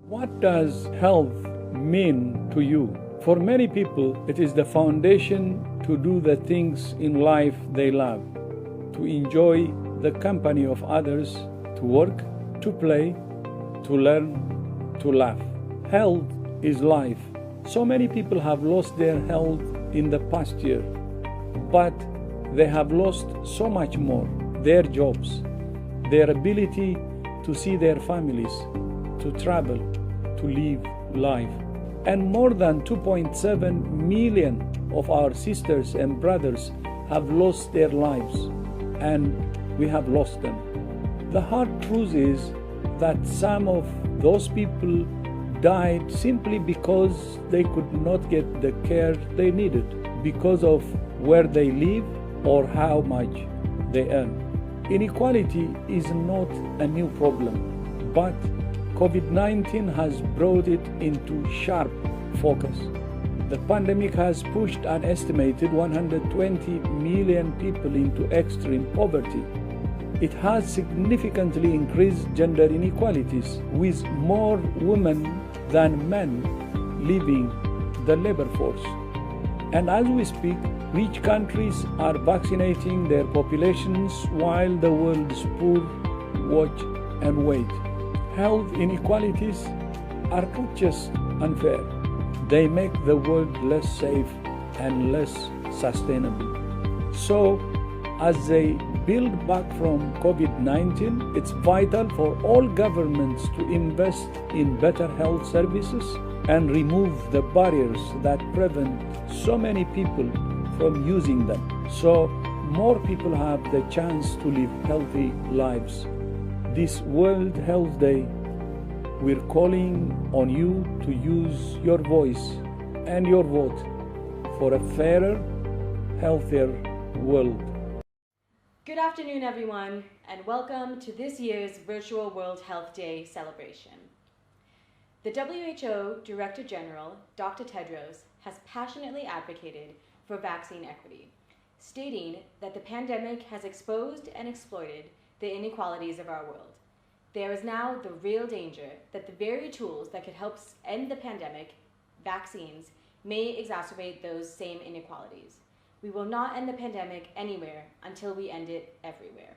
What does health mean to you? For many people, it is the foundation to do the things in life they love, to enjoy the company of others, to work, to play, to learn, to laugh. Health is life. So many people have lost their health in the past year, but they have lost so much more: their jobs, their ability to see their families, to travel, to live life. And more than 2.7 million of our sisters and brothers have lost their lives, and we have lost them. The hard truth is that some of those people died simply because they could not get the care they needed because of where they live or how much they earn. Inequality is not a new problem, but COVID-19 has brought it into sharp focus. The pandemic has pushed an estimated 120 million people into extreme poverty. It has significantly increased gender inequalities, with more women than men leaving the labor force. And as we speak, rich countries are vaccinating their populations while the world's poor watch and wait. Health inequalities are not just unfair, they make the world less safe and less sustainable. So, as they build back from COVID-19, it's vital for all governments to invest in better health services and remove the barriers that prevent so many people from using them, so more people have the chance to live healthy lives. This World Health Day, we're calling on you to use your voice and your vote for a fairer, healthier world. Good afternoon, everyone, and welcome to this year's virtual World Health Day celebration. The WHO Director General, Dr. Tedros, has passionately advocated for vaccine equity, stating that the pandemic has exposed and exploited the inequalities of our world. There is now the real danger that the very tools that could help end the pandemic, vaccines, may exacerbate those same inequalities. We will not end the pandemic anywhere until we end it everywhere.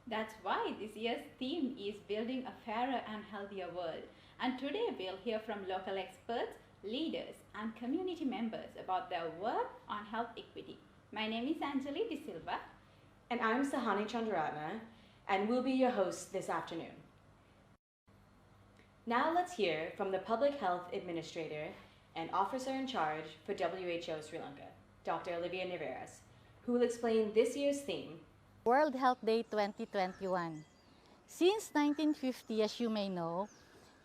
That's why this year's theme is Building a Fairer and Healthier World. And today we'll hear from local experts, leaders, and community members about their work on health equity. My name is Anjali De Silva. And I'm Sahani Chandraratna, and we'll be your hosts this afternoon. Now let's hear from the Public Health Administrator and Officer in Charge for WHO Sri Lanka, Dr. Olivia Neveras, who will explain this year's theme, World Health Day 2021. Since 1950, as you may know,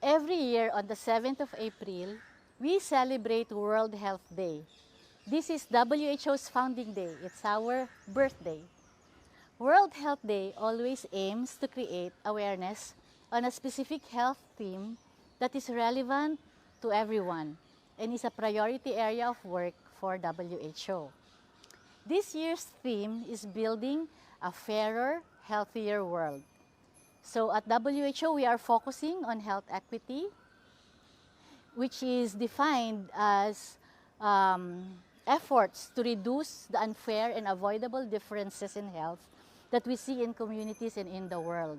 every year on the 7th of April, we celebrate World Health Day. This is WHO's founding day. It's our birthday. World Health Day always aims to create awareness on a specific health theme that is relevant to everyone and is a priority area of work for WHO. This year's theme is Building a Fairer, Healthier World. So at WHO, we are focusing on health equity, which is defined as efforts to reduce the unfair and avoidable differences in health that we see in communities and in the world.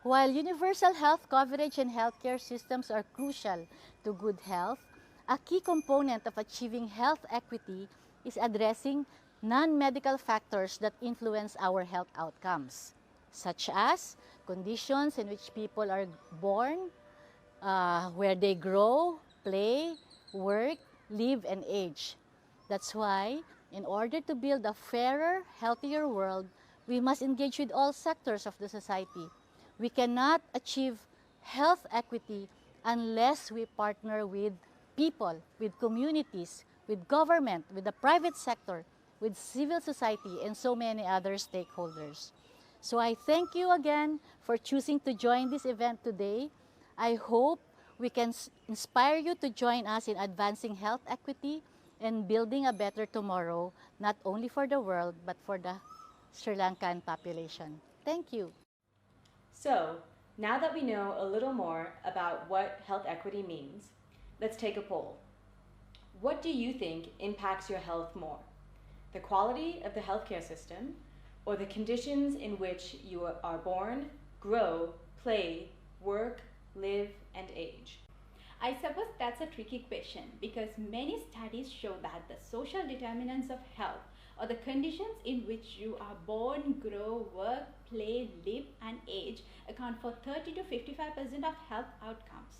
While universal health coverage and healthcare systems are crucial to good health, a key component of achieving health equity is addressing non-medical factors that influence our health outcomes, such as conditions in which people are born, where they grow, play, work, live, and age. That's why, in order to build a fairer, healthier world, we must engage with all sectors of the society. We cannot achieve health equity unless we partner with people, with communities, with government, with the private sector, with civil society, and so many other stakeholders. So I thank you again for choosing to join this event today. I hope we can inspire you to join us in advancing health equity and building a better tomorrow, not only for the world, but for the Sri Lankan population. Thank you. So, Now that we know a little more about what health equity means, let's take a poll. What do you think impacts your health more? The quality of the healthcare system, or the conditions in which you are born, grow, play, work, live, and age? I suppose that's a tricky question because many studies show that the social determinants of health, or the conditions in which you are born, grow, work, play, live, and age, account for 30 to 55% of health outcomes.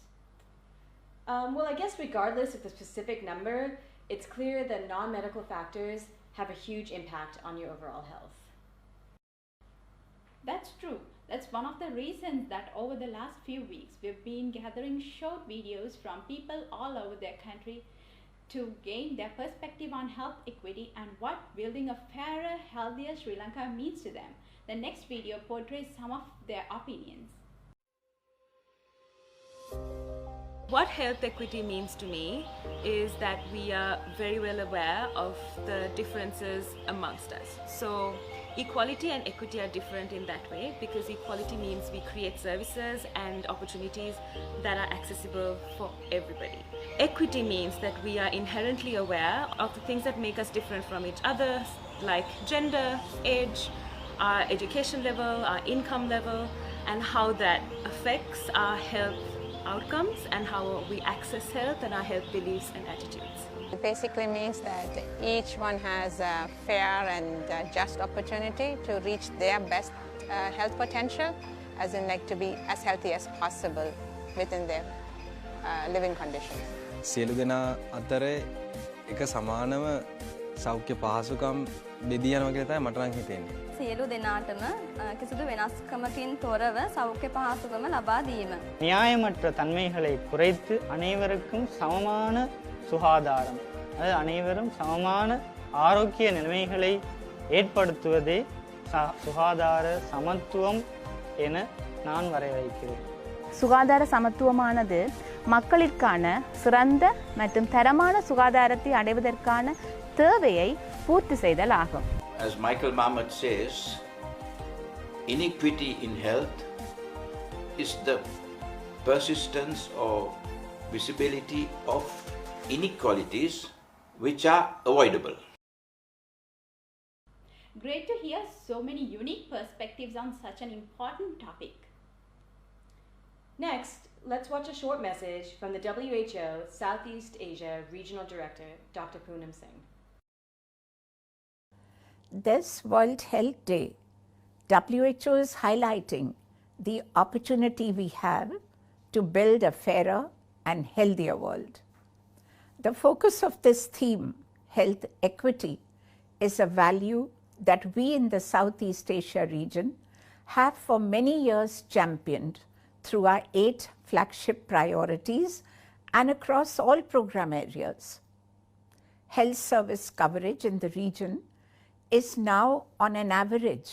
Well, I guess regardless of the specific number, it's clear that non-medical factors have a huge impact on your overall health. That's true. That's one of the reasons that over the last few weeks we've been gathering short videos from people all over their country to gain their perspective on health equity and what building a fairer, healthier Sri Lanka means to them. The next video portrays some of their opinions. What health equity means to me is that we are very well aware of the differences amongst us. So equality and equity are different in that way because equality means we create services and opportunities that are accessible for everybody. Equity means that we are inherently aware of the things that make us different from each other, like gender, age, our education level, our income level, and how that affects our health outcomes and how we access health and our health beliefs and attitudes. It basically means that each one has a fair and just opportunity to reach their best health potential, as in like to be as healthy as possible within their living conditions. සියලු දෙනා අතර එක සමානව සෞඛ්‍ය පහසුකම් දෙදියනවා කියලා තමයි මට නම් හිතෙන්නේ. සියලු දෙනාටම කිසිදු වෙනස්කමකින් තොරව සෞඛ්‍ය පහසුකම ලබා දීම. நியாயமற்ற தன்மைகளை குறைத்து அனைவருக்கும் சமமான சுகாதாரம், அதாவது அனைவரும் சமமான ஆரோக்கிய நிலைமைகளை ஏற்படுத்துவதே சுகாதார சமத்துவம் என நான் வரையறுக்கிறேன். சுகாதார சமத்துவமானது மக்களிற்கான சிறந்த மற்றும் தரமான சுகாதாரத்தை அடைவதற்கான தேவையை பூர்த்தி செய்தல் ஆகும். As Michael Mahmoud says, inequity in health is the persistence or visibility of inequalities which are avoidable. Great to hear so many unique perspectives on such an important topic. Next, let's watch a short message from the WHO Southeast Asia Regional Director, Dr. Poonam Singh. This World Health Day, WHO is highlighting the opportunity we have to build a fairer and healthier world. The focus of this theme, health equity, is a value that we in the Southeast Asia region have for many years championed through our 8 flagship priorities and across all program areas. Health service coverage in the region is now on an average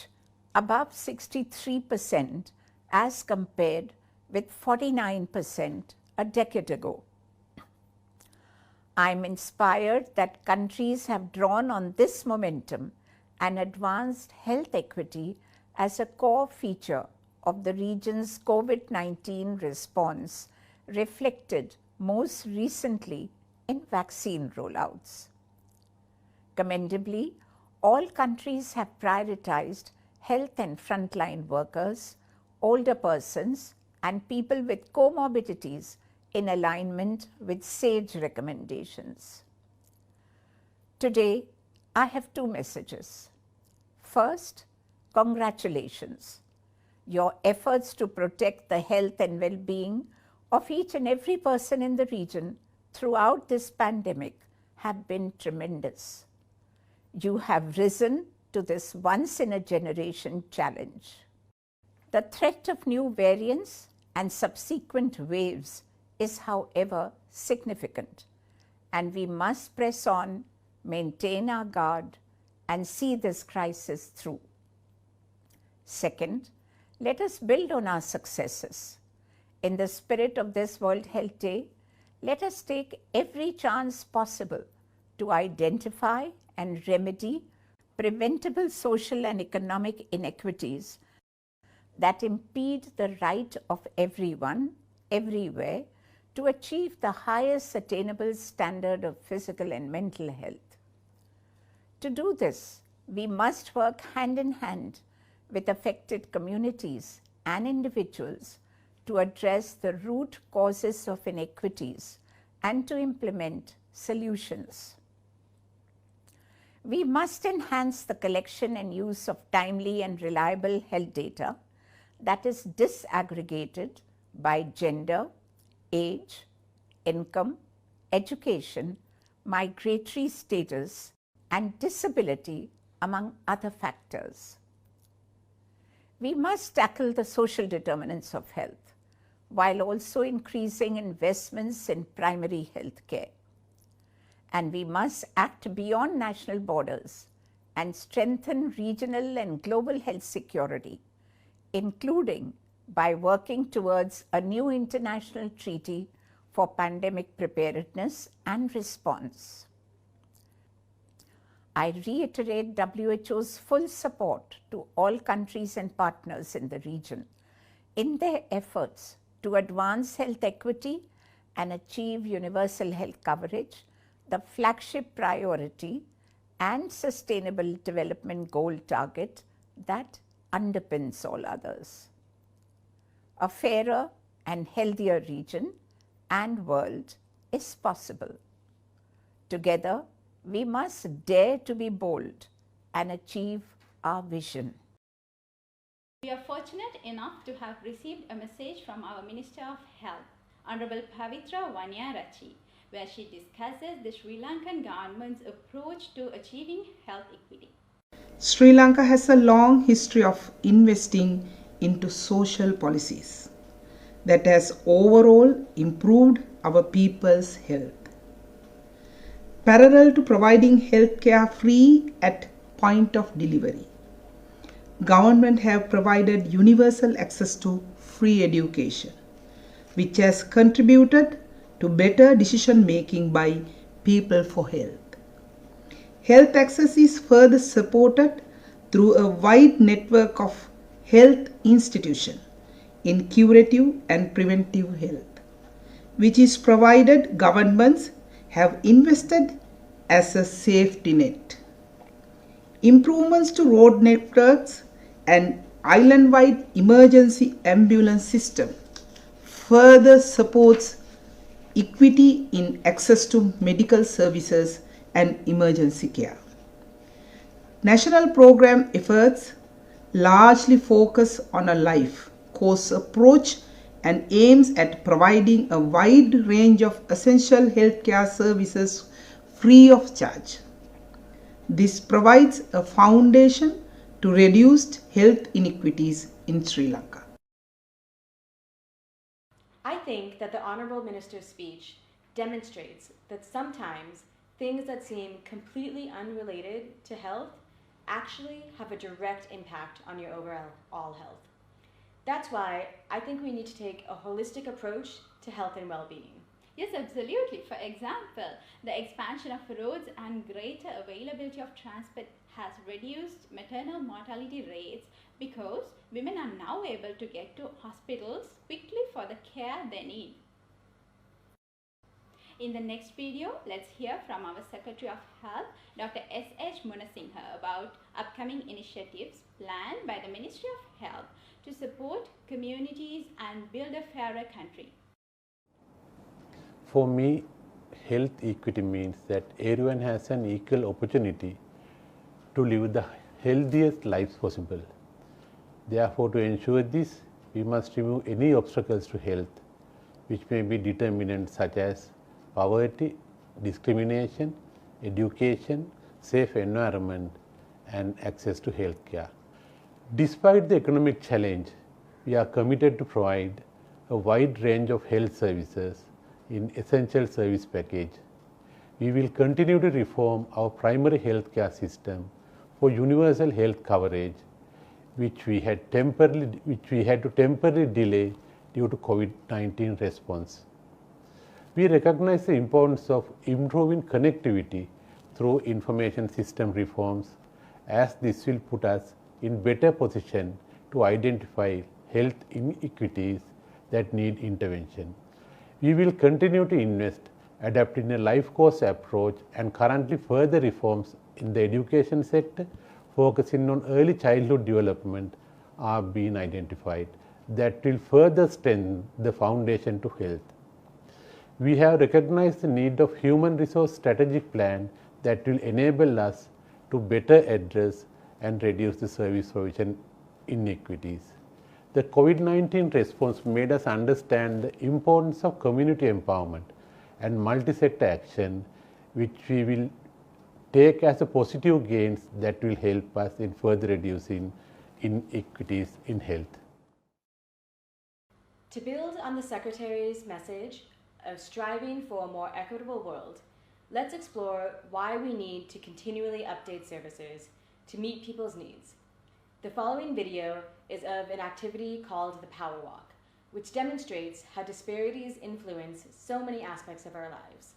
above 63% as compared with 49% a decade ago. I am inspired that countries have drawn on this momentum and advanced health equity as a core feature of the region's COVID-19 response, reflected most recently in vaccine rollouts. Commendably, all countries have prioritized health and frontline workers, older persons, and people with comorbidities in alignment with SAGE recommendations. Today, I have 2 messages. First, congratulations. Your efforts to protect the health and well-being of each and every person in the region throughout this pandemic have been tremendous. You have risen to this once-in-a-generation challenge. The threat of new variants and subsequent waves is, however, significant, and we must press on, maintain our guard, and see this crisis through. Second, let us build on our successes. In the spirit of this World Health Day, let us take every chance possible to identify and remedy preventable social and economic inequities that impede the right of everyone, everywhere, to achieve the highest attainable standard of physical and mental health. To do this, we must work hand in hand with affected communities and individuals to address the root causes of inequities and to implement solutions. We must enhance the collection and use of timely and reliable health data that is disaggregated by gender, age, income, education, migratory status, and disability, among other factors. We must tackle the social determinants of health, while also increasing investments in primary health care. And we must act beyond national borders and strengthen regional and global health security, including by working towards a new international treaty for pandemic preparedness and response. I reiterate WHO's full support to all countries and partners in the region in their efforts to advance health equity and achieve universal health coverage, the flagship priority and sustainable development goal target that underpins all others. A fairer and healthier region and world is possible. Together, we must dare to be bold and achieve our vision. We are fortunate enough to have received a message from our Minister of Health, Honorable Pavitra Wanyarachi, where she discusses the Sri Lankan government's approach to achieving health equity. Sri Lanka has a long history of investing into social policies that has overall improved our people's health. Parallel to providing healthcare free at point of delivery, government have provided universal access to free education, which has contributed to better decision making by people for health. Health access is further supported through a wide network of health institutions in curative and preventive health, which is provided governments have invested as a safety net. Improvements to road networks and island-wide emergency ambulance system further supports equity in access to medical services and emergency care. National program efforts largely focus on a life course approach and aims at providing a wide range of essential healthcare services free of charge. This provides a foundation to reduce health inequities in Sri Lanka. I think that the Honourable Minister's speech demonstrates that sometimes things that seem completely unrelated to health actually have a direct impact on your overall health. That's why I think we need to take a holistic approach to health and well-being. Yes, absolutely. For example, the expansion of roads and greater availability of transport has reduced maternal mortality rates because women are now able to get to hospitals quickly for the care they need. In the next video, let's hear from our Secretary of Health, Dr. S.H. Munasinghe, about upcoming initiatives planned by the Ministry of Health to support communities and build a fairer country. For me, health equity means that everyone has an equal opportunity to live the healthiest lives possible. Therefore, to ensure this, we must remove any obstacles to health which may be determinants such as poverty, discrimination, education, safe environment, and access to health care. Despite the economic challenge, we are committed to provide a wide range of health services in essential service package. We will continue to reform our primary health care system for universal health coverage, which we had to temporarily delay due to COVID-19 response. We recognize the importance of improving connectivity through information system reforms, as this will put us in better position to identify health inequities that need intervention. We will continue to invest, adapting a life course approach, and currently further reforms in the education sector focusing on early childhood development are being identified that will further strengthen the foundation to health. We have recognized the need of human resource strategic plan that will enable us to better address and reduce the service provision inequities. The COVID-19 response made us understand the importance of community empowerment and multi-sector action, which we will take as a positive gains that will help us in further reducing inequities in health. To build on the Secretary's message of striving for a more equitable world, let's explore why we need to continually update services to meet people's needs. The following video is of an activity called the Power Walk, which demonstrates how disparities influence so many aspects of our lives.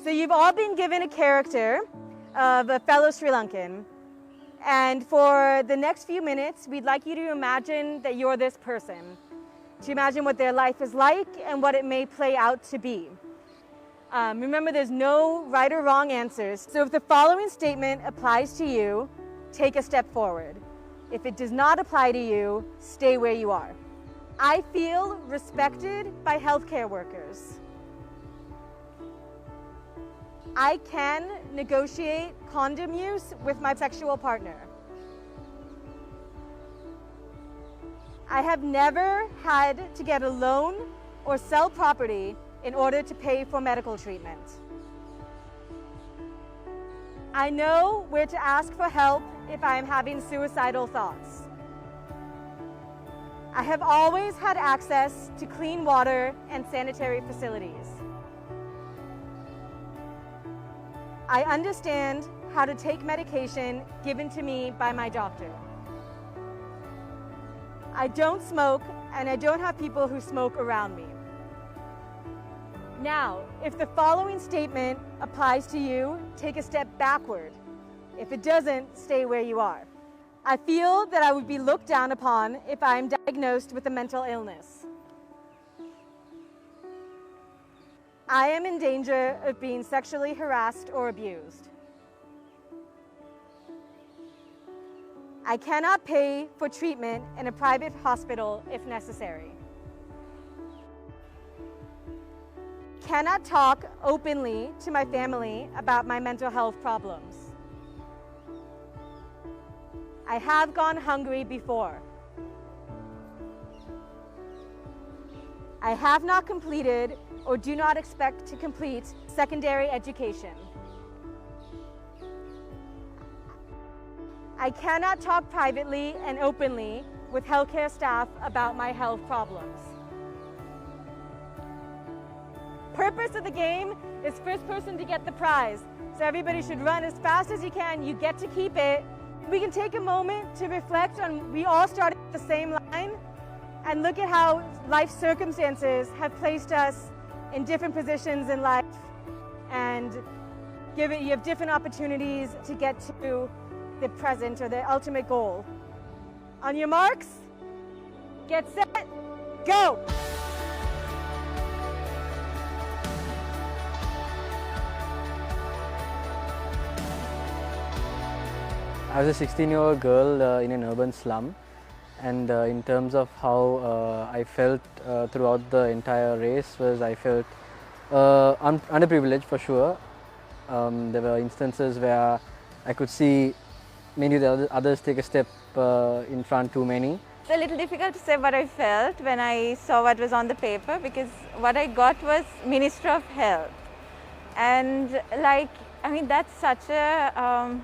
So you've all been given a character of a fellow Sri Lankan, and for the next few minutes, we'd like you to imagine that you're this person, to imagine what their life is like and what it may play out to be. Remember, there's no right or wrong answers, so if the following statement applies to you, take a step forward. If it does not apply to you, stay where you are. I feel respected by healthcare workers. I can negotiate condom use with my sexual partner. I have never had to get a loan or sell property in order to pay for medical treatment. I know where to ask for help if I am having suicidal thoughts. I have always had access to clean water and sanitary facilities. I understand how to take medication given to me by my doctor. I don't smoke, and I don't have people who smoke around me. Now, if the following statement applies to you, take a step backward. If it doesn't, stay where you are. I feel that I would be looked down upon if I am diagnosed with a mental illness. I am in danger of being sexually harassed or abused. I cannot pay for treatment in a private hospital if necessary. Cannot talk openly to my family about my mental health problems. I have gone hungry before. I have not completed or do not expect to complete secondary education. I cannot talk privately and openly with healthcare staff about my health problems. Purpose of the game is first person to get the prize. So everybody should run as fast as you can. You get to keep it. We can take a moment to reflect on, we all started at the same line, and look at how life circumstances have placed us in different positions in life, and you have different opportunities to get to the present or the ultimate goal. On your marks, get set, go! I was a 16-year-old girl in an urban slum, and in terms of how I felt throughout the entire race was I felt underprivileged for sure. There were instances where I could see many of the others take a step in front too many. It's a little difficult to say what I felt when I saw what was on the paper, because what I got was Minister of Health. And that's such a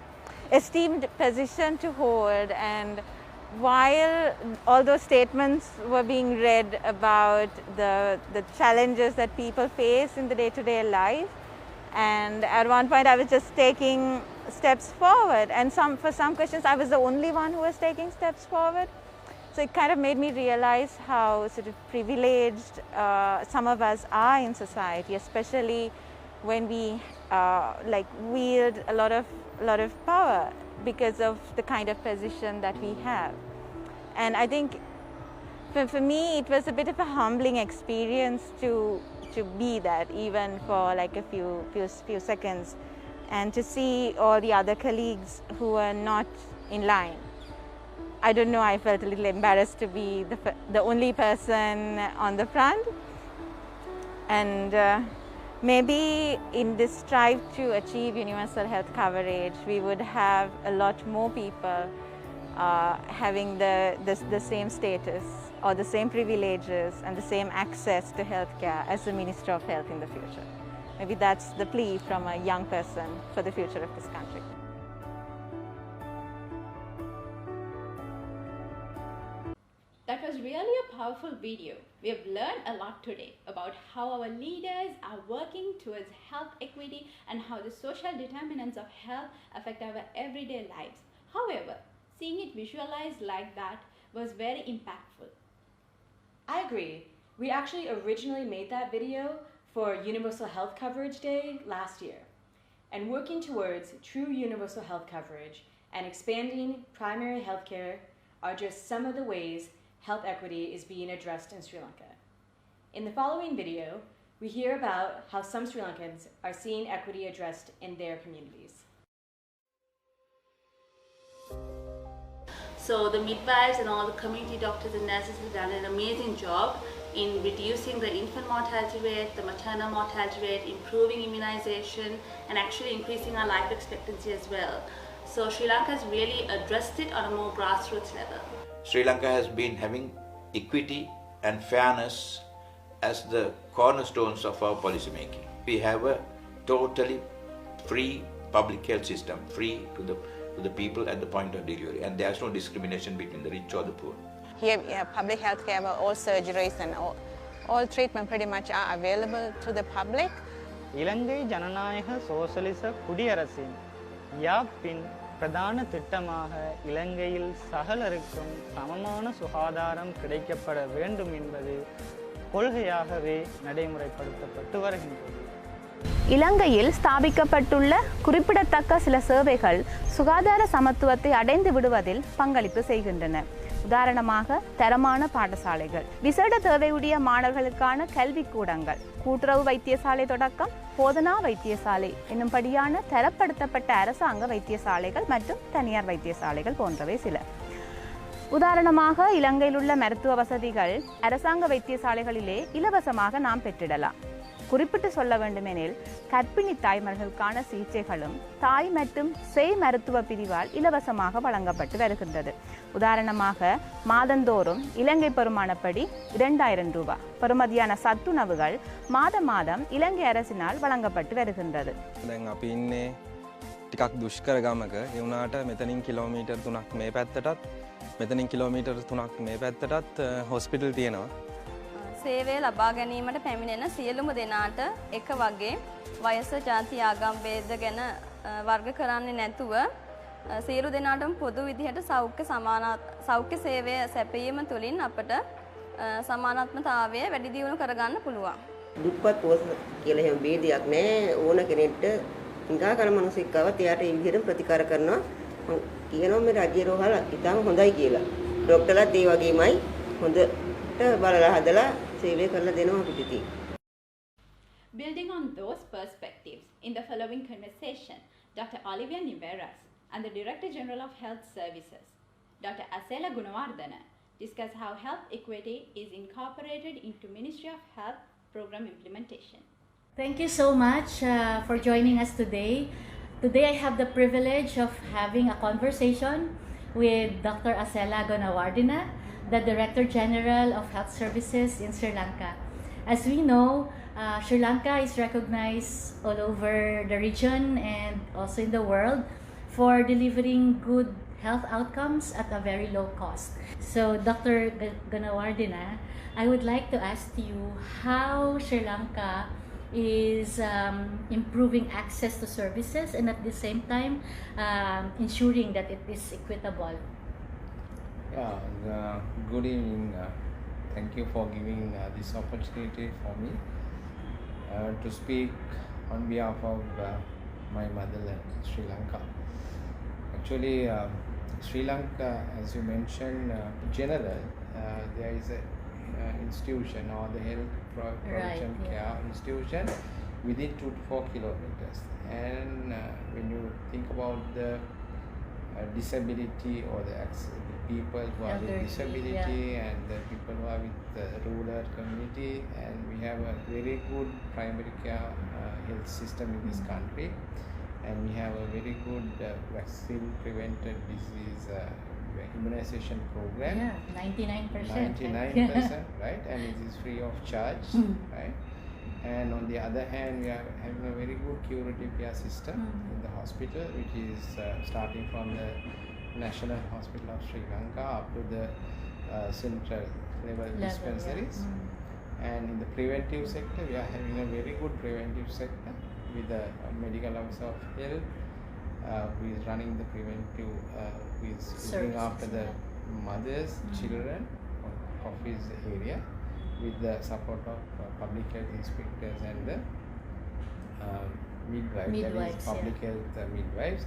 esteemed position to hold, and while all those statements were being read about the challenges that people face in the day-to-day life, and at one point I was just taking steps forward. And for some questions, I was the only one who was taking steps forward. So it kind of made me realize how sort of privileged some of us are in society, especially when we wield a lot of power because of the kind of position that we have. And I think for me, it was a bit of a humbling experience to be that, even for like a few seconds, and to see all the other colleagues who were not in line. I don't know, I felt a little embarrassed to be the only person on the front. And maybe in this strive to achieve universal health coverage, we would have a lot more people having the same status or the same privileges and the same access to healthcare as the Minister of Health in the future. Maybe that's the plea from a young person for the future of this country. That was really a powerful video. We have learned a lot today about how our leaders are working towards health equity and how the social determinants of health affect our everyday lives. However, seeing it visualized like that was very impactful. I agree. We actually originally made that video for Universal Health Coverage Day last year. And working towards true universal health coverage and expanding primary healthcare are just some of the ways health equity is being addressed in Sri Lanka. In the following video, we hear about how some Sri Lankans are seeing equity addressed in their communities. So the midwives and all the community doctors and nurses have done an amazing job in reducing the infant mortality rate, the maternal mortality rate, improving immunization, and actually increasing our life expectancy as well. So Sri Lanka has really addressed it on a more grassroots level. Sri Lanka has been having equity and fairness as the cornerstones of our policy making. We have a totally free public health system, free to the people at the point of delivery, and there's no discrimination between the rich or the poor. Here, public health care, all surgeries and all treatment pretty much are available to the public. இலங்கை ஜனநாயக சோசலிச குடியரசின் யாப்பின் பிரதான திட்டமாக இலங்கையில் சகலருக்கும் சமமான சுகாதாரம் கிடைக்கப்பட வேண்டும் என்பது கொள்கையாகவே நடைமுறைப்படுத்தப்பட்டு வருகின்றது. இலங்கையில் ஸ்தாபிக்கப்பட்டுள்ள குறிப்பிடத்தக்க சில சேவைகள் சுகாதார சமத்துவத்தை அடைந்து விடுவதில் பங்களிப்பு செய்கின்றன. உதாரணமாக தரமான பாடசாலைகள், விசேட தேவையுடைய மாணவர்களுக்கான கல்விக்கூடங்கள், கூட்டுறவு வைத்தியசாலை தொடக்கம் போதனா வைத்தியசாலை என்னும்படியான தரப்படுத்தப்பட்ட அரசாங்க வைத்தியசாலைகள் மற்றும் தனியார் வைத்தியசாலைகள் போன்றவை சில. உதாரணமாக இலங்கையில் உள்ள மருத்துவ வசதிகள் அரசாங்க வைத்தியசாலைகளிலே இலவசமாக நாம் பெற்றிடலாம். குறிப்பிட்டு சொல்ல வேண்டுமெனில் கர்ப்பிணி தாய்மார்களுக்கான சிகிச்சைகளும் தாய் மற்றும் சேய் மருத்துவ பிரிவால் இலவசமாக வழங்கப்பட்டு வருகின்றது. உதாரணமாக மாதந்தோறும் இலங்கை பெறுமானப்படி 2000 ரூபாய் பெறுமதியான சத்துணவுகள் மாதம் இலங்கை அரசினால் வழங்கப்பட்டு வருகின்றது. අපි ඉන්නේ ටිකක් දුෂ්කර ගමක. ඒ වුණාට මෙතනින් කිලෝමීටර් 3ක් මේ පැත්තටත් මෙතනින් කිලෝමීටර් 3ක් මේ පැත්තටත් හොස්පිටල් තියෙනවා. සේවය ලබා ගැනීමට පැමිණෙන සියලුම දෙනාට එක වගේ වයස, ජාති, ආගම් ભેද ගැන වර්ග කරන්නේ නැතුව සියලු දෙනාටම පොදු විදිහට සෞඛ්‍ය සේවය සැපයීම තුළින් අපට සමානාත්මතාවය වැඩි දියුණු කරගන්න පුළුවන්. දුප්පත් පොහොසත් කියලා එහෙම ભેදයක් නැහැ. ඕන කෙනෙක්ට හිඟා කරන මිනිස්සෙක්වත් එයාට ඒ විදිහට ප්‍රතිකාර කරනවා. මම කියනවා මේ රජයේ රෝහල ඉතාම හොඳයි කියලා. ડોක්ටර්ලාත් ඒ වගේමයි හොඳට බලලා හදලා සේවය කරලා දෙනවා අපිට. Building on those perspectives, in the following conversation, Dr. Olivia Niveras and the Director General of Health Services, Dr. Asela Gunawardana, discuss how health equity is incorporated into Ministry of Health program implementation. Thank you so much for joining us today. Today I have the privilege of having a conversation with Dr. Asela Gunawardana, the Director General of Health Services in Sri Lanka. As we know, Sri Lanka is recognized all over the region and also in the world for delivering good health outcomes at a very low cost. So Dr. Gunawardana, I would like to ask you how Sri Lanka is improving access to services and at the same time ensuring that it is equitable. Yeah, good evening. Thank you for giving this opportunity for me to speak on behalf of my motherland, Sri Lanka. Actually, Sri Lanka, as you mentioned, general, there is a institution or the health provision care institution within 2 to 4 kilometers. And when you think about the disability or the people who are with disability and the people who are with the rural community, and we have a very good primary care health system in this country, and we have a very good vaccine prevented disease immunization program. Yeah, 99%. 99%, right? And it is free of charge, right? And on the other hand, we are having a very good curative care system in the hospital, which is starting from the National Hospital of Sri Lanka up to the central level dispensaries. And in the preventive sector, we are having a very good preventive sector with the medical officer of health who is running the preventive, who is looking after the mothers, children of his area, with the support of public health inspectors and the midwives, that is public health midwives,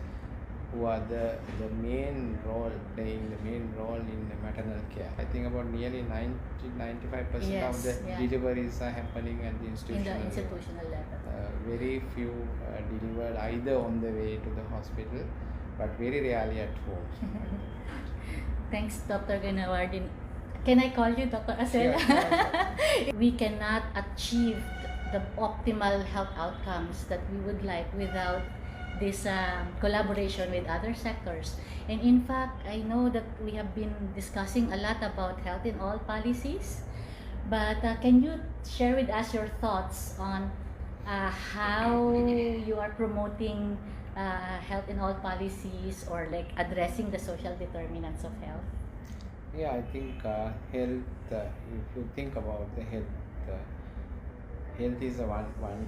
who are the main role, playing the main role in the maternal care. I think about nearly 90-95% of the deliveries are happening at the institutional level. Very few delivered either on the way to the hospital, but very rarely at home. Thanks, Dr. Ganawardene. Can I call you Dr. Acela? Sure. We cannot achieve the optimal health outcomes that we would like without this collaboration with other sectors. And in fact, I know that we have been discussing a lot about health in all policies, but can you share with us your thoughts on how you are promoting health in all policies, or like addressing the social determinants of health? Yeah, I think health, if you think about the health, health is one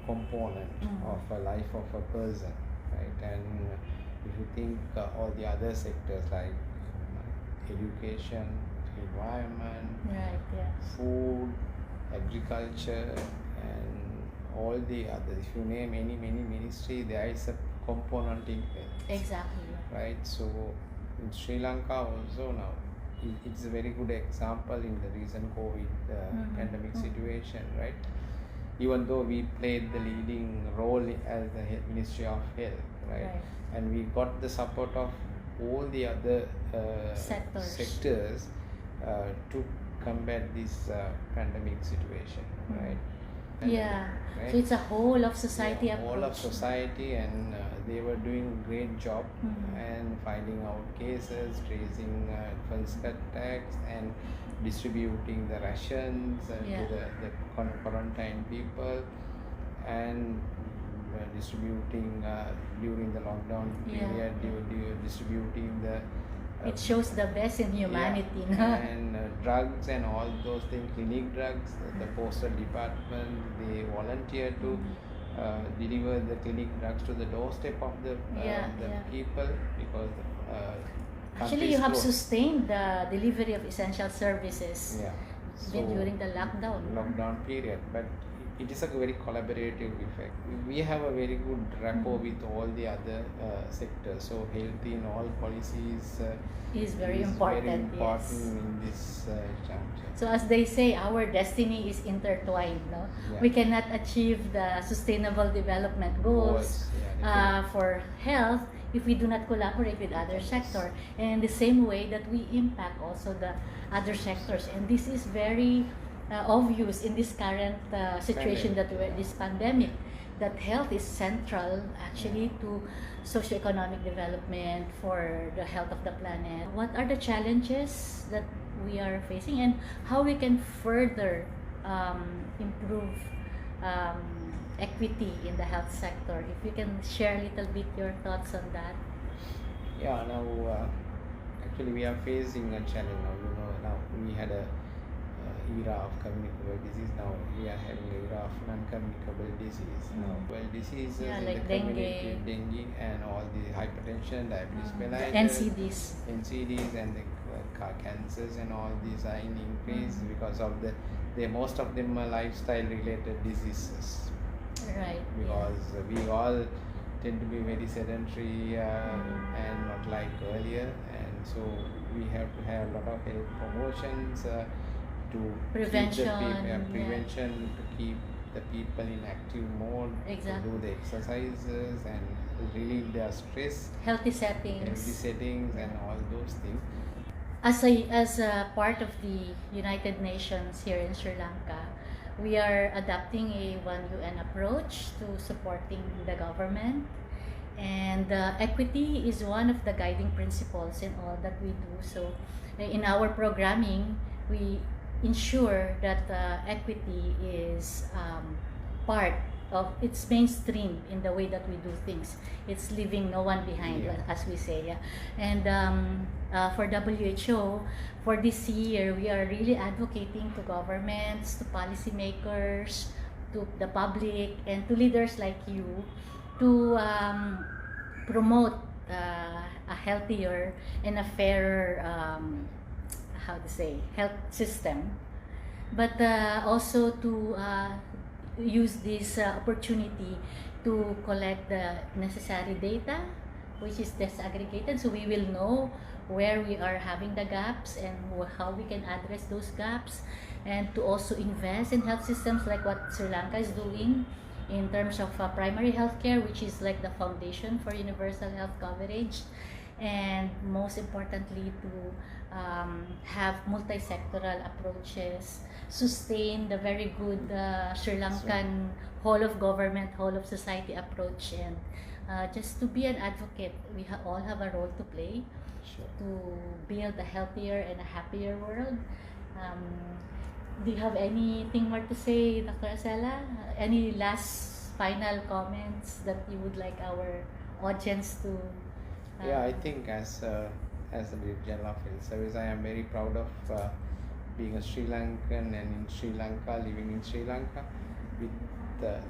component of a life of a person, right? And if you think all the other sectors like education, environment, food, agriculture, and all the others, if you name any ministry, there is a component in health. Exactly. Right? So in Sri Lanka also now, it's a very good example in the recent COVID pandemic situation, right? Even though we played the leading role as the Ministry of Health, right? And we got the support of all the other sectors to combat this pandemic situation, right? Yeah, right? So it's a whole of society approach. Whole of society, and they were doing a great job and finding out cases, tracing first attacks, and distributing the rations to the quarantine people, and distributing during the lockdown period, distributing the it shows the best in humanity. And drugs and all those things, clinic drugs, the postal department, they volunteer to deliver the clinic drugs to the doorstep of the people, because actually you have sustained the delivery of essential services during the lockdown period, but it is a very collaborative effect. We have a very good rapport with all the other sectors. So health in all policies is very important in this juncture. So as they say, our destiny is intertwined. No? We cannot achieve the sustainable development goals for health if we do not collaborate with other sectors. And in the same way that we impact also the other sectors. And this is very obvious in this current situation that we're this pandemic, that health is central actually to socioeconomic development for the health of the planet. What are the challenges that we are facing, and how we can further improve equity in the health sector? If you can share a little bit your thoughts on that. Yeah, now actually we are facing a challenge now. Now we had a era of communicable disease. Now we are having an era of non-communicable disease. Now, well, diseases in like the community, dengue and all the hypertension, diabetes mellitus, NCDs and the cancers and all these are in increase because of most of them are lifestyle related diseases. Right. Because we all tend to be very sedentary and not like earlier, and so we have to have a lot of health promotions to prevention to keep the people in active mode, to do the exercises and relieve their stress, healthy settings and all those things. As a part of the United Nations here in Sri Lanka, we are adopting a One UN approach to supporting the government, and equity is one of the guiding principles in all that we do. So in our programming, we ensure that equity is part of, it's mainstream in the way that we do things. It's leaving no one behind, as we say. And for WHO, for this year, we are really advocating to governments, to policymakers, to the public, and to leaders like you to promote a healthier and a fairer, health system, but also to use this opportunity to collect the necessary data, which is disaggregated, so we will know where we are having the gaps and how we can address those gaps, and to also invest in health systems like what Sri Lanka is doing in terms of primary health care, which is like the foundation for universal health coverage, and most importantly to have multi-sectoral approaches, sustain the very good Sri Lankan whole of government, whole of society approach, and just to be an advocate. We all have a role to play to build a healthier and a happier world. Do you have anything more to say, Dr. Acela? Any last final comments that you would like our audience to? I think as the General of Health Service, I am very proud of being a Sri Lankan and in Sri Lanka, living in Sri Lanka with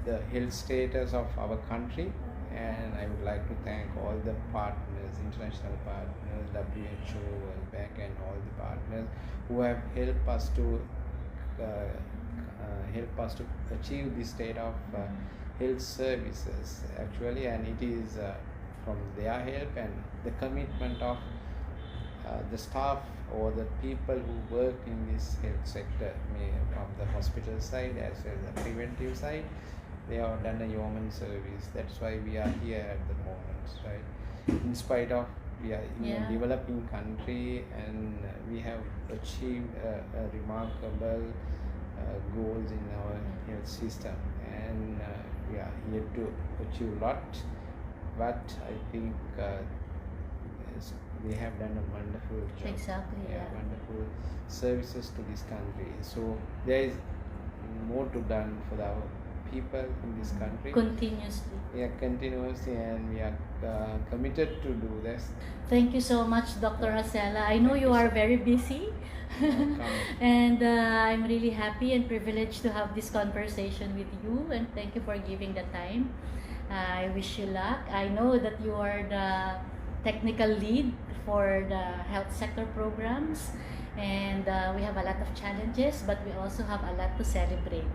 the health status of our country. And I would like to thank all the partners, international partners, WHO, World Bank, and all the partners who have helped us to achieve this state of health services actually, and it is from their help and the commitment of the staff or the people who work in this health sector, from the hospital side as well as the preventive side. They have done a yeoman service. That's why we are here at the moment, right? In spite of we are in a developing country, and we have achieved a remarkable goals in our health system, and we are yet to achieve a lot. But I think we have done a wonderful job. Wonderful services to this country. So there is more to done for our people in this country. Continuously, and we are committed to do this. Thank you so much, Dr. Acela. I know you are very busy, and I'm really happy and privileged to have this conversation with you, and thank you for giving the time. I wish you luck. I know that you are the technical lead for the health sector programs, and we have a lot of challenges, but we also have a lot to celebrate.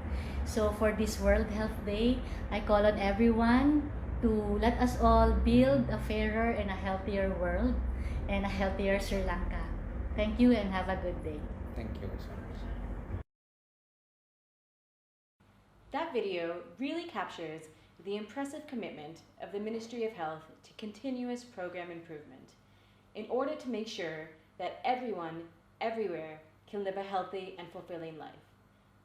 So for this World Health Day, I call on everyone to let us all build a fairer and a healthier world and a healthier Sri Lanka. Thank you and have a good day. Thank you so much. That video really captures the impressive commitment of the Ministry of Health to continuous program improvement in order to make sure that everyone, everywhere, can live a healthy and fulfilling life.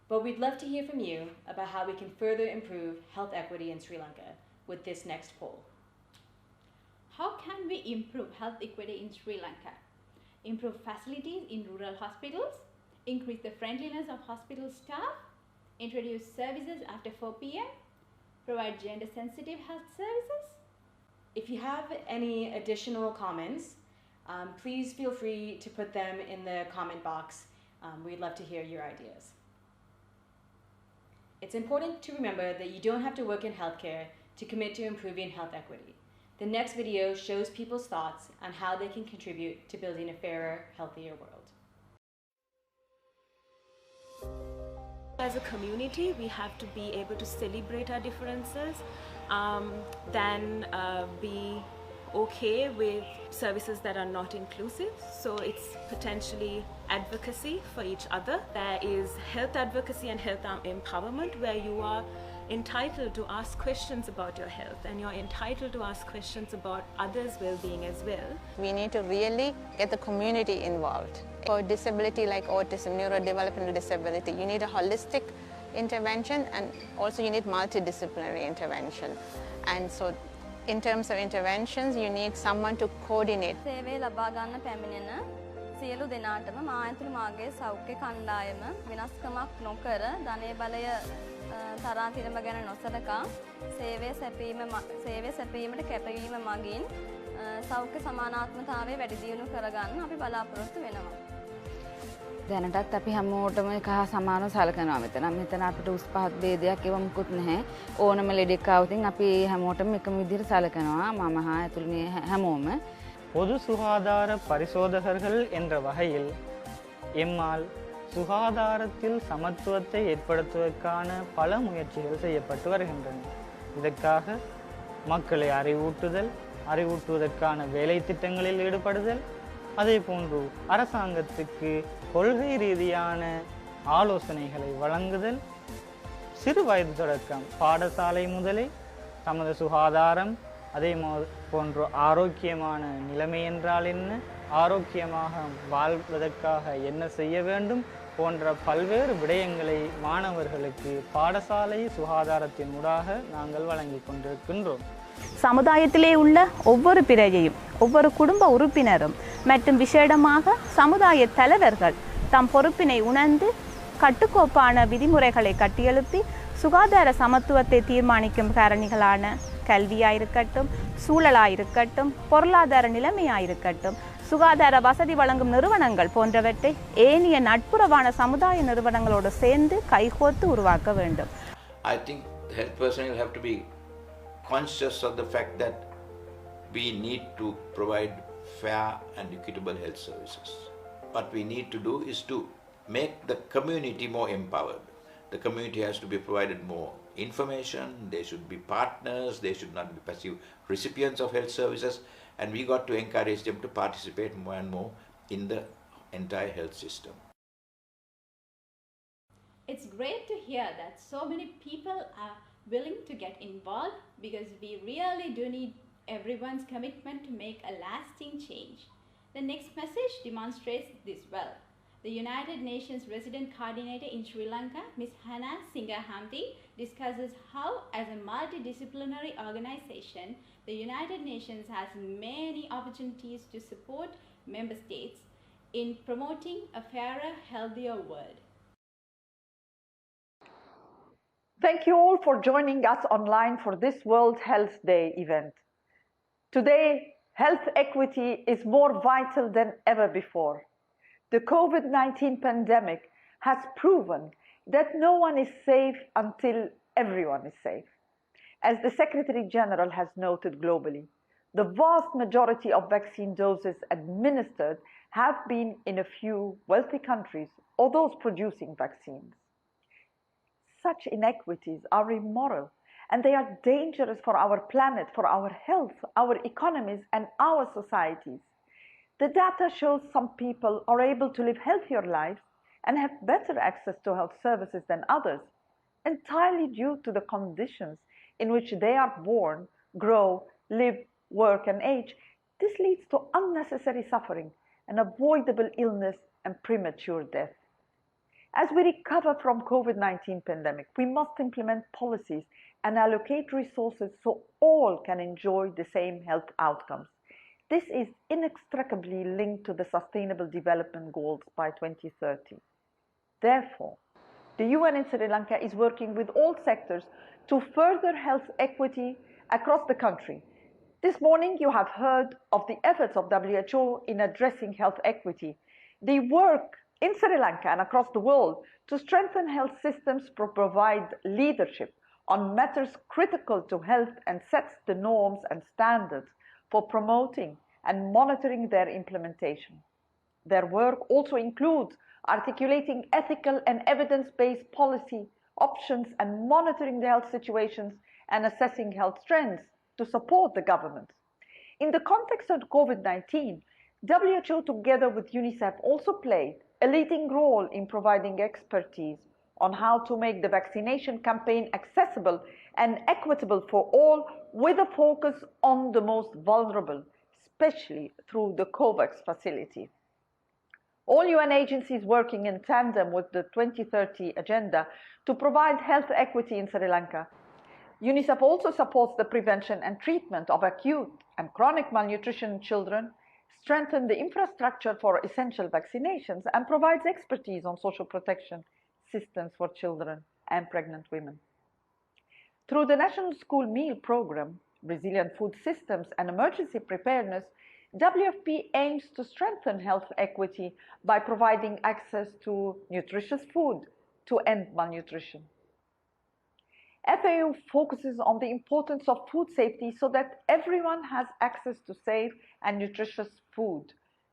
But we'd love to hear from you about how we can further improve health equity in Sri Lanka with this next poll. How can we improve health equity in Sri Lanka? Improve facilities in rural hospitals, increase the friendliness of hospital staff, introduce services after 4 p.m., provide gender-sensitive health services. If you have any additional comments, please feel free to put them in the comment box We'd love to hear your ideas. It's important to remember that you don't have to work in healthcare to commit to improving health equity. The next video shows people's thoughts on how they can contribute to building a fairer, healthier world. As a community, we have to be able to celebrate our differences, then be okay with services that are not inclusive. So it's potentially advocacy for each other. There is health advocacy and health empowerment, where you are entitled to ask questions about your health and you're entitled to ask questions about others' well-being as well. We need to really get the community involved. For disability like autism, neurodevelopmental disability, you need a holistic intervention, and also you need multidisciplinary intervention. And so in terms of interventions, you need someone to coordinate. සේවය ලබා ගන්න පැමිණෙන සියලු දෙනාටම මා ඇතුළු මාගේ සෞඛ්‍ය කණ්ඩායම වෙනස්කමක් නොකර ධනය බලය තරාතිරම ගැන නොසලකා සේවය සැපීමට කැපවීම මගින් සෞඛ්‍ය සමානාත්මතාවය වැඩි දියුණු කරගන්න අපි බලාපොරොත්තු වෙනවා. දැනටත් අපි හැමෝටම එක හා සමානව සලකනවා මෙතන. මෙතන අපිට උස් පහත් ભેදයක් ඒව මුකුත් නැහැ. ඕනම ලෙඩෙක් ආවොතින් අපි හැමෝටම එකම විදිහට සලකනවා. මම හා ඇතුළු මේ හැමෝම. பொது சுகாதார பரிசோதகர்கள் என்ற வகையில் எம்மால் சுகாதாரத்தில் சமத்துவத்தை ஏற்படுத்துவதற்கான பல முயற்சிகள் செய்யப்பட்டு வருகின்றன. இதற்காக மக்களை அறிவூட்டுவதற்கான வேலை திட்டங்களில் ஈடுபடுதல், அதே போன்று அரசாங்கத்துக்கு கொள்கை ரீதியான ஆலோசனைகளை வழங்குதல், சிறு வயது தொடக்கம் பாடசாலை முதலே தமது சுகாதாரம், அதே போன்று ஆரோக்கியமான நிலைமை என்றால் என்ன, ஆரோக்கியமாக வாழ்வதற்காக என்ன செய்ய வேண்டும் போன்ற பல்வேறு விடயங்களை மாணவர்களுக்கு பாடசாலை சுகாதாரத்தின் ஊடாக நாங்கள் வழங்கிக் கொண்டிருக்கின்றோம். சமுதாயத்திலே உள்ள ஒவ்வொரு பிரஜையும் ஒவ்வொரு குடும்ப உறுப்பினரும் மற்றும் விசேடமாக சமுதாய தலைவர்கள் தம் பொறுப்பினை உணர்ந்து கட்டுக்கோப்பான விதிமுறைகளை கட்டியெழுப்பி சுகாதார சமத்துவத்தை தீர்மானிக்கும் காரணிகளான கல்வியாயிருக்கட்டும், சூழலாயிருக்கட்டும், பொருளாதார நிலைமையாயிருக்கட்டும், சுகாதார வசதி வழங்கும் நிறுவனங்கள் போன்றவற்றை ஏனைய நட்புறவான சமுதாய நிறுவனங்களோடு சேர்ந்து கைகோர்த்து உருவாக்க வேண்டும். I think the health personnel have to be conscious of the fact that we need to provide fair and equitable health services. What we need to do is to make the community more empowered. The community has to be provided more information, they should be partners, they should not be passive recipients of health services, and we got to encourage them to participate more and more in the entire health system. It's great to hear that so many people are willing to get involved, because we really do need everyone's commitment to make a lasting change. The next message demonstrates this well. The United Nations Resident Coordinator in Sri Lanka, Ms. Hannah Singahamthi, discusses how, as a multidisciplinary organization, the United Nations has many opportunities to support member states in promoting a fairer, healthier world. Thank you all for joining us online for this World Health Day event. Today, health equity is more vital than ever before. The COVID-19 pandemic has proven that no one is safe until everyone is safe. As the Secretary General has noted globally, the vast majority of vaccine doses administered have been in a few wealthy countries or those producing vaccines. Such inequities are immoral, and they are dangerous for our planet, for our health, our economies, and our societies. The data shows some people are able to live healthier lives and have better access to health services than others, entirely due to the conditions in which they are born, grow, live, work, and age. This leads to unnecessary suffering, unavoidable illness, and premature death. As we recover from COVID-19 pandemic, we must implement policies and allocate resources so all can enjoy the same health outcomes. This is inextricably linked to the Sustainable Development Goals by 2030. Therefore, the UN in Sri Lanka is working with all sectors to further health equity across the country. This morning you have heard of the efforts of WHO in addressing health equity. The work in Sri Lanka and across the world to strengthen health systems to provide leadership on matters critical to health and sets the norms and standards for promoting and monitoring their implementation. Their work also includes articulating ethical and evidence-based policy options and monitoring the health situations and assessing health trends to support the government. In the context of COVID-19, WHO together with UNICEF also played a leading role in providing expertise on how to make the vaccination campaign accessible and equitable for all, with a focus on the most vulnerable, especially through the COVAX facility. All UN agencies working in tandem with the 2030 agenda to provide health equity in Sri Lanka. UNICEF also supports the prevention and treatment of acute and chronic malnutrition in children, strengthens the infrastructure for essential vaccinations, and provides expertise on social protection systems for children and pregnant women. Through the National School Meal Program, Resilient Food Systems and Emergency Preparedness, WFP aims to strengthen health equity by providing access to nutritious food to end malnutrition. FAO focuses on the importance of food safety so that everyone has access to safe and nutritious food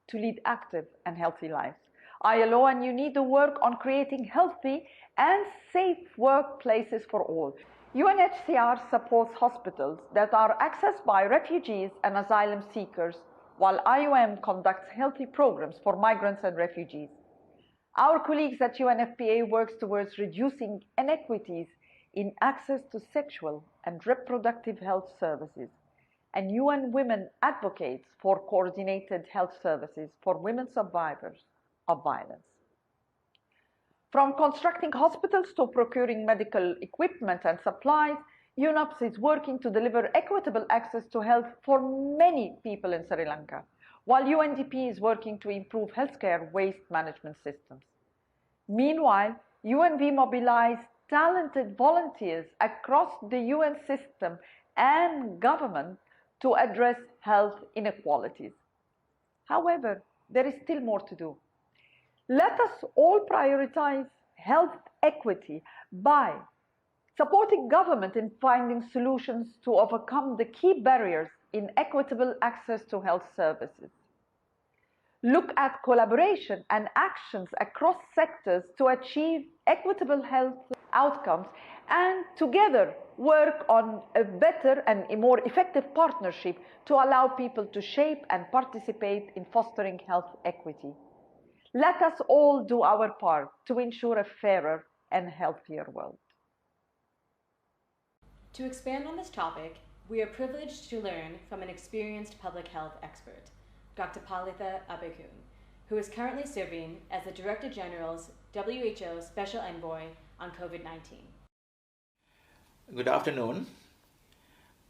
to lead active and healthy lives. ILO and UNIDO work on creating healthy and safe workplaces for all. UNHCR supports hospitals that are accessed by refugees and asylum seekers, while IOM conducts healthy programs for migrants and refugees. Our colleagues at UNFPA works towards reducing inequities in access to sexual and reproductive health services, and UN Women advocates for coordinated health services for women survivors of violence. From constructing hospitals to procuring medical equipment and supplies, UNOPS is working to deliver equitable access to health for many people in Sri Lanka, while UNDP is working to improve healthcare waste management systems. Meanwhile, UNV mobilized talented volunteers across the UN system and government to address health inequalities. However, there is still more to do. Let us all prioritize health equity by supporting government in finding solutions to overcome the key barriers in equitable access to health services. Look at collaboration and actions across sectors to achieve equitable health outcomes, and together work on a better and a more effective partnership to allow people to shape and participate in fostering health equity. Let us all do our part to ensure a fairer and healthier world. To expand on this topic, we are privileged to learn from an experienced public health expert, Dr. Palitha Abekun, who is currently serving as the Director General's WHO Special Envoy on COVID-19. Good afternoon.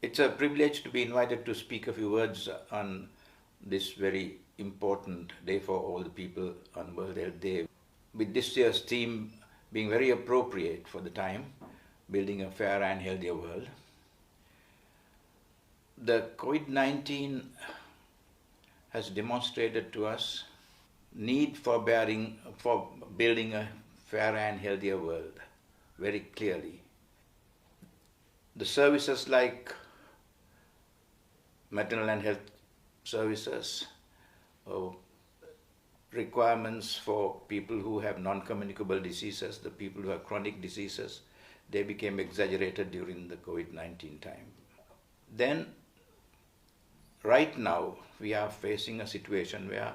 It's a privilege to be invited to speak a few words on this very important day for all the people on World Health Day, with this year's theme being very appropriate for the time, building a fair and healthier world. The COVID-19 has demonstrated to us need for building a fair and healthier world very clearly. The services like maternal and health services, requirements for people who have non-communicable diseases, the people who have chronic diseases, they became exaggerated during the COVID-19 time. Then, right now, we are facing a situation where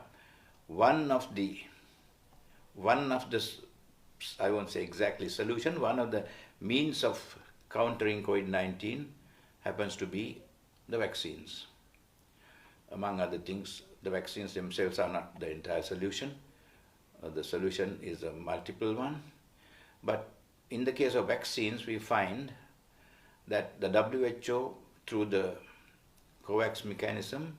one of the, I won't say exactly solution, one of the means of countering COVID-19 happens to be the vaccines. Among other things, the vaccines themselves are not the entire solution. The solution is a multiple one. But in the case of vaccines, we find that the WHO, through the COVAX mechanism,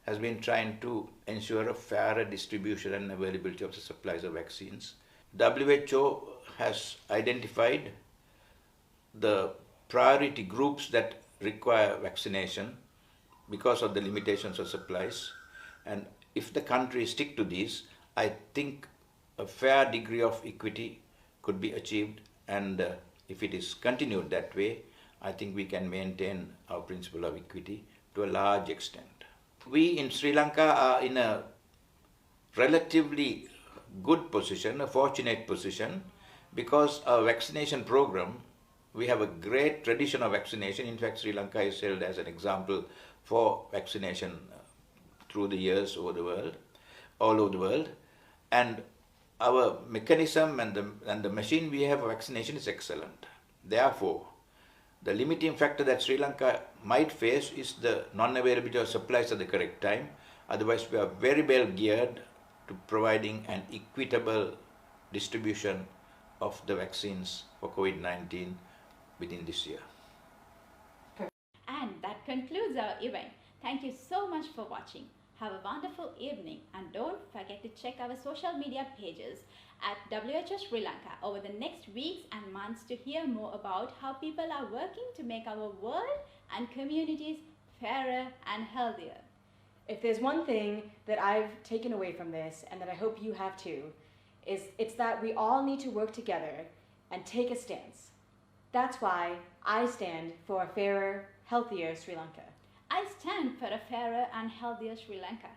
has been trying to ensure a fairer distribution and availability of the supplies of vaccines. WHO has identified the priority groups that require vaccination because of the limitations of supplies. And if the countries stick to these, I think a fair degree of equity could be achieved, and if it is continued that way, I think we can maintain our principle of equity to a large extent. We in Sri Lanka are in a relatively good position, a fortunate position, because our vaccination program, we have a great tradition of vaccination. In fact, Sri Lanka is held as an example for vaccination through the years over the world, all over the world. And our mechanism and the machine we have for vaccination is excellent. Therefore, the limiting factor that Sri Lanka might face is the non-availability of supplies at the correct time. Otherwise, we are very well geared to providing an equitable distribution of the vaccines for COVID-19 within this year. And that concludes our event. Thank you so much for watching. Have a wonderful evening, and don't forget to check our social media pages at WHO Sri Lanka over the next weeks and months to hear more about how people are working to make our world and communities fairer and healthier. If there's one thing that I've taken away from this, and that I hope you have too, it's that we all need to work together and take a stance. That's why I stand for a fairer, healthier Sri Lanka. I stand for a fairer and healthier Sri Lanka.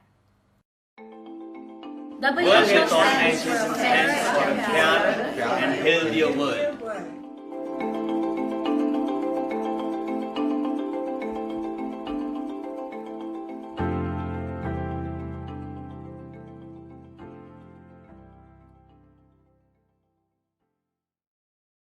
WHO stands for a fairer and healthier world.